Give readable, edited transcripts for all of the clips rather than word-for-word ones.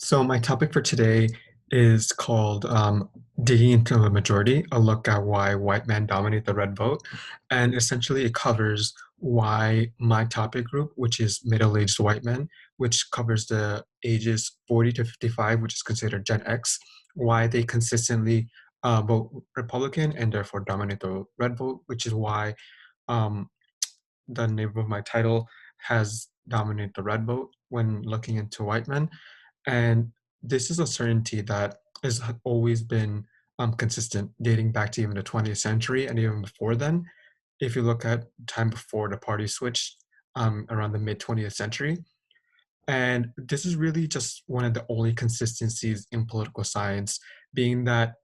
So my topic for today is called Digging into the Majority, a look at why white men dominate the red vote. And essentially it covers why my topic group, which is middle-aged white men, which covers the ages 40 to 55, which is considered Gen X, why they consistently vote Republican and therefore dominate the red vote, which is why um, the name of my title has dominate the red vote when looking into white men. And this is a certainty that has always been consistent, dating back to even the 20th century and even before then. If you look at time before the party switched around the mid 20th century, and this is really just one of the only consistencies in political science, being that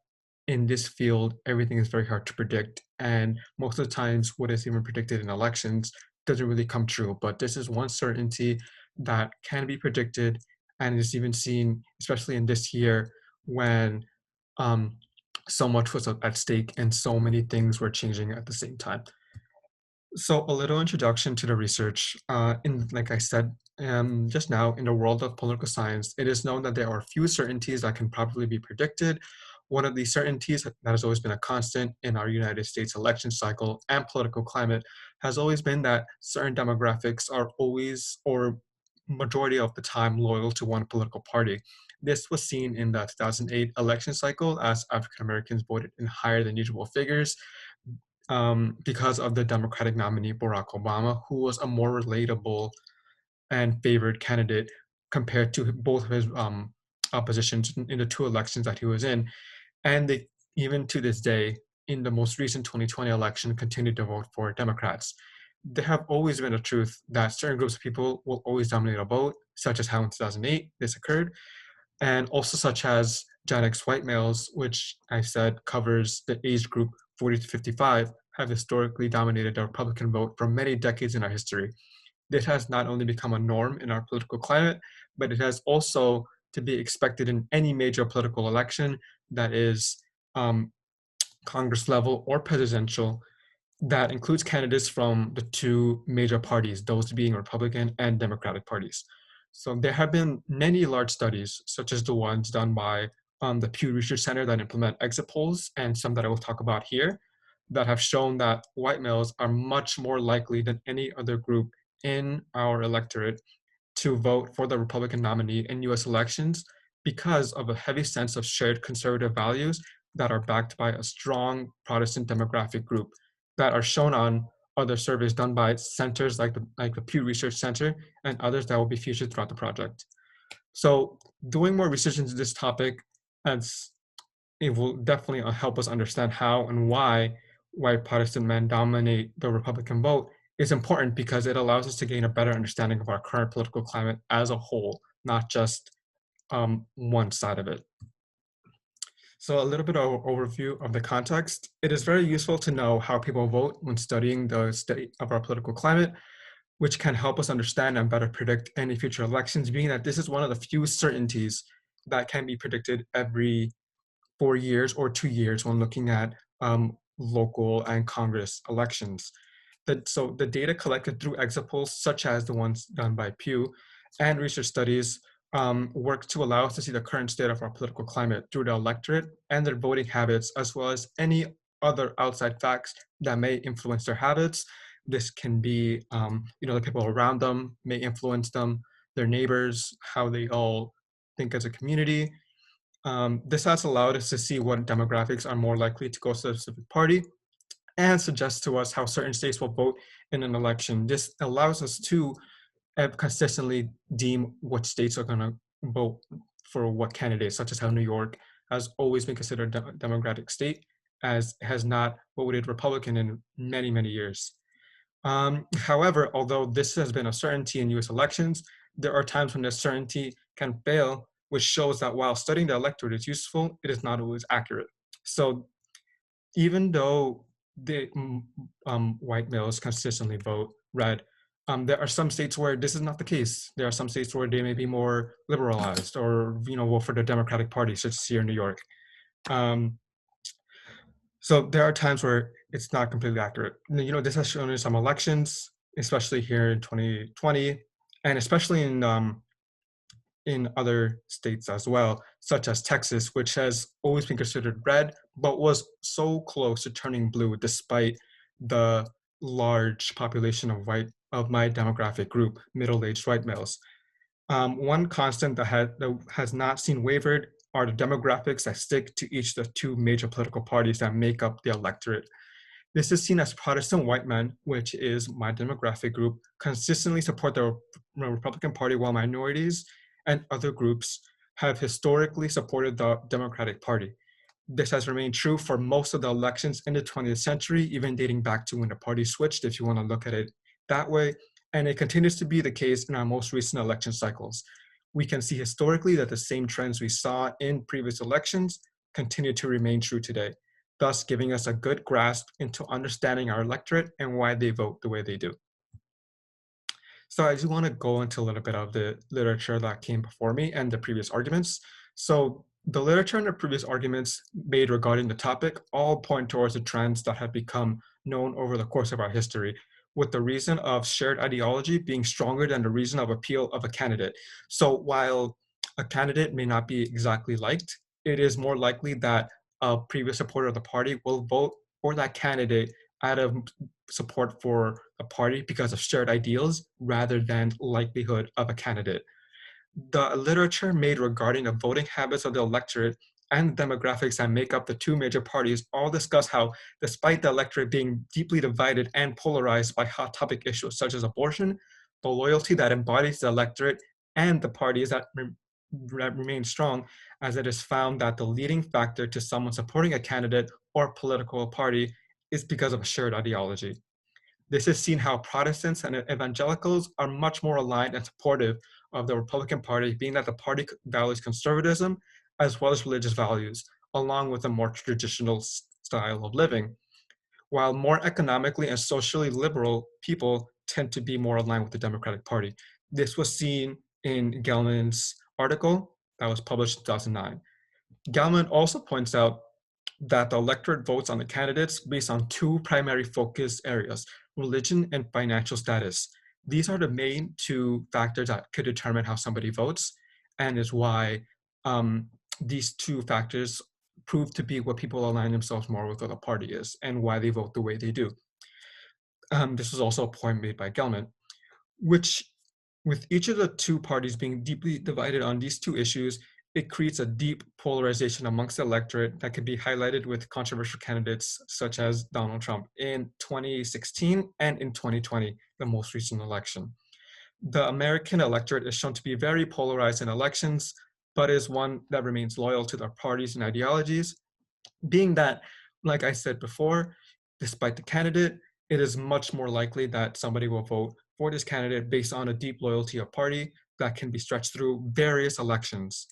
in this field, everything is very hard to predict. And most of the times, what is even predicted in elections doesn't really come true. But this is one certainty that can be predicted and is even seen, especially in this year when um, so much was at stake and so many things were changing at the same time. So, a little introduction to the research. Like I said just now, in the world of political science, it is known that there are few certainties that can probably be predicted. One of these certainties that has always been a constant in our United States election cycle and political climate has always been that certain demographics are always, or majority of the time, loyal to one political party. This was seen in the 2008 election cycle as African Americans voted in higher than usual figures because of the Democratic nominee Barack Obama, who was a more relatable and favored candidate compared to both of his oppositions in the two elections that he was in. And they, even to this day, in the most recent 2020 election, continued to vote for Democrats. There have always been a truth that certain groups of people will always dominate a vote, such as how in 2008 this occurred, and also such as Gen X white males, which I said covers the age group 40 to 55, have historically dominated the Republican vote for many decades in our history. This has not only become a norm in our political climate, but it has also to be expected in any major political election that is um, Congress level or presidential that includes candidates from the two major parties, those being Republican and Democratic parties. So there have been many large studies, such as the ones done by the Pew Research Center that implement exit polls, and some that I will talk about here, that have shown that white males are much more likely than any other group in our electorate to vote for the Republican nominee in US elections because of a heavy sense of shared conservative values that are backed by a strong Protestant demographic group that are shown on other surveys done by centers like the Pew Research Center and others that will be featured throughout the project. So doing more research into this topic, as it will definitely help us understand how and why white Protestant men dominate the Republican vote is important because it allows us to gain a better understanding of our current political climate as a whole, not just one side of it. So a little bit of overview of the context. It is very useful to know how people vote when studying the state of our political climate, which can help us understand and better predict any future elections, being that this is one of the few certainties that can be predicted every 4 years or 2 years when looking at local and Congress elections. So the data collected through exit polls, such as the ones done by Pew, and research studies work to allow us to see the current state of our political climate through the electorate and their voting habits, as well as any other outside facts that may influence their habits. This can be, the people around them may influence them, their neighbors, how they all think as a community. This has allowed us to see what demographics are more likely to go to a specific party and suggest to us how certain states will vote in an election. This allows us to consistently deem what states are going to vote for what candidates, such as how New York has always been considered a democratic state, as it has not voted Republican in many, many years. However, although this has been a certainty in US elections, there are times when this certainty can fail, which shows that while studying the electorate is useful, it is not always accurate. So even though the white males consistently vote red, there are some states where this is not the case. There are some states where they may be more liberalized or, vote for the Democratic Party, such as here in New York. Um, so there are times where it's not completely accurate. This has shown in some elections, especially here in 2020, and especially in in other states as well, such as Texas, which has always been considered red, but was so close to turning blue despite the large population of my demographic group, middle-aged white males. One constant that has not seen wavered are the demographics that stick to each of the two major political parties that make up the electorate. This is seen as Protestant white men, which is my demographic group, consistently support the Republican Party, while minorities and other groups have historically supported the Democratic Party. This has remained true for most of the elections in the 20th century, even dating back to when the party switched, if you want to look at it that way. And it continues to be the case in our most recent election cycles. We can see historically that the same trends we saw in previous elections continue to remain true today, thus giving us a good grasp into understanding our electorate and why they vote the way they do. So I do want to go into a little bit of the literature that came before me and the previous arguments. So the literature and the previous arguments made regarding the topic all point towards the trends that have become known over the course of our history, with the reason of shared ideology being stronger than the reason of appeal of a candidate. So while a candidate may not be exactly liked, it is more likely that a previous supporter of the party will vote for that candidate out of support for a party because of shared ideals rather than likelihood of a candidate. The literature made regarding the voting habits of the electorate and demographics that make up the two major parties all discuss how, despite the electorate being deeply divided and polarized by hot topic issues such as abortion, the loyalty that embodies the electorate and the parties that remain strong, as it is found that the leading factor to someone supporting a candidate or political party is because of a shared ideology. This is seen how Protestants and evangelicals are much more aligned and supportive of the Republican Party, being that the party values conservatism as well as religious values, along with a more traditional style of living, while more economically and socially liberal people tend to be more aligned with the Democratic Party. This was seen in Gelman's article that was published in 2009. Gelman also points out that the electorate votes on the candidates based on two primary focus areas: religion and financial status. These are the main two factors that could determine how somebody votes, and is why um, these two factors prove to be what people align themselves more with what the party is and why they vote the way they do. This was also a point made by Gelman, which, with each of the two parties being deeply divided on these two issues, it creates a deep polarization amongst the electorate that can be highlighted with controversial candidates such as Donald Trump in 2016 and in 2020, the most recent election. The American electorate is shown to be very polarized in elections, but is one that remains loyal to their parties and ideologies, being that, like I said before, despite the candidate, it is much more likely that somebody will vote for this candidate based on a deep loyalty of party that can be stretched through various elections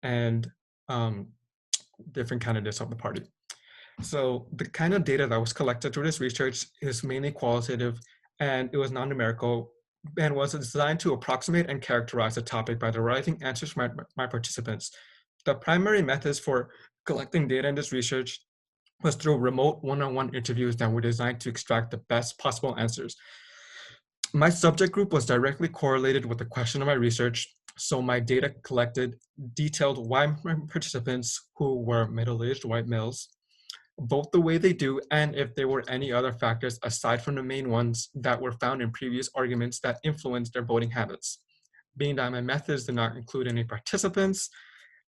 and um, different candidates of the party. So the kind of data that was collected through this research is mainly qualitative, and it was non-numerical and was designed to approximate and characterize the topic by deriving answers from my participants. The primary methods for collecting data in this research was through remote one-on-one interviews that were designed to extract the best possible answers. My subject group was directly correlated with the question of my research, so my data collected detailed why my participants, who were middle-aged white males, vote the way they do, and if there were any other factors aside from the main ones that were found in previous arguments that influenced their voting habits. Being that my methods did not include any participants,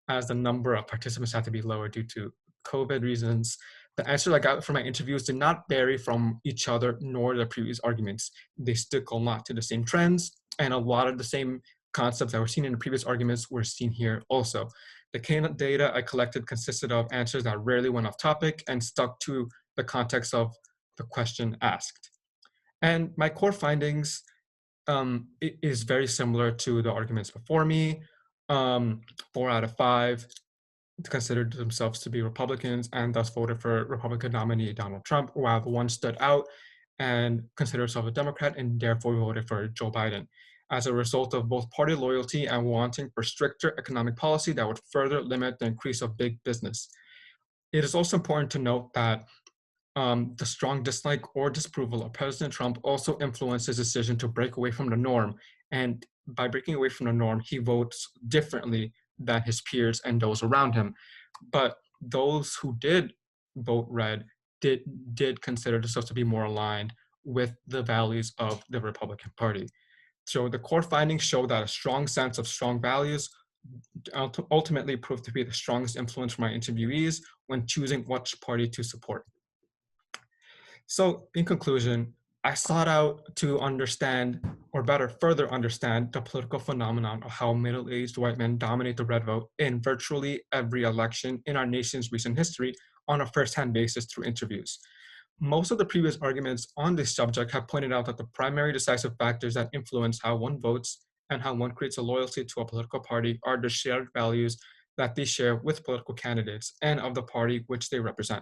as the number of participants had to be lower due to COVID reasons, the answers I got from my interviews did not vary from each other nor the previous arguments. They stuck a lot to the same trends, and a lot of the same concepts that were seen in the previous arguments were seen here also. The data I collected consisted of answers that rarely went off topic and stuck to the context of the question asked. And my core findings is very similar to the arguments before me. 4 out of 5 considered themselves to be Republicans and thus voted for Republican nominee Donald Trump, while the one stood out and considered himself a Democrat and therefore voted for Joe Biden, as a result of both party loyalty and wanting for stricter economic policy that would further limit the increase of big business. It is also important to note that the strong dislike or disapproval of President Trump also influenced his decision to break away from the norm and by breaking away from the norm, he votes differently than his peers and those around him. But those who did vote red did did consider themselves to be more aligned with the values of the Republican Party. So the core findings show that a strong sense of strong values ultimately proved to be the strongest influence for my interviewees when choosing which party to support. So, in conclusion, I sought out to understand, or better, further understand, the political phenomenon of how middle aged white men dominate the red vote in virtually every election in our nation's recent history on a first hand basis through interviews. Most of the previous arguments on this subject have pointed out that the primary decisive factors that influence how one votes and how one creates a loyalty to a political party are the shared values that they share with political candidates and of the party which they represent.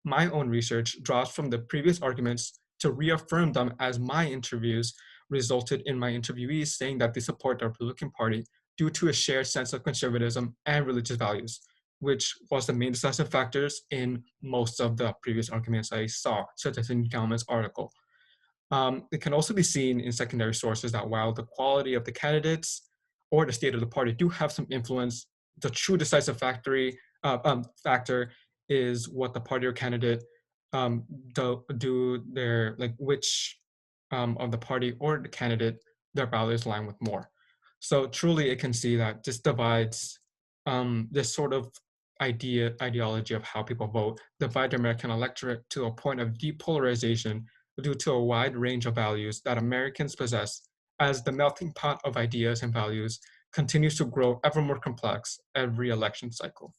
My own research draws from the previous arguments to reaffirm them as my interviews resulted in my interviewees saying that they support the Republican Party due to a shared sense of conservatism and religious values, which was the main decisive factors in most of the previous arguments I saw, such as in Gallman's article. It can also be seen in secondary sources that while the quality of the candidates or the state of the party do have some influence, the true decisive factor is what the party or candidate do their like which of the party or the candidate their values align with more. So truly, it can see that this divides this sort of ideology of how people vote divide the American electorate to a point of depolarization due to a wide range of values that Americans possess as the melting pot of ideas and values continues to grow ever more complex every election cycle.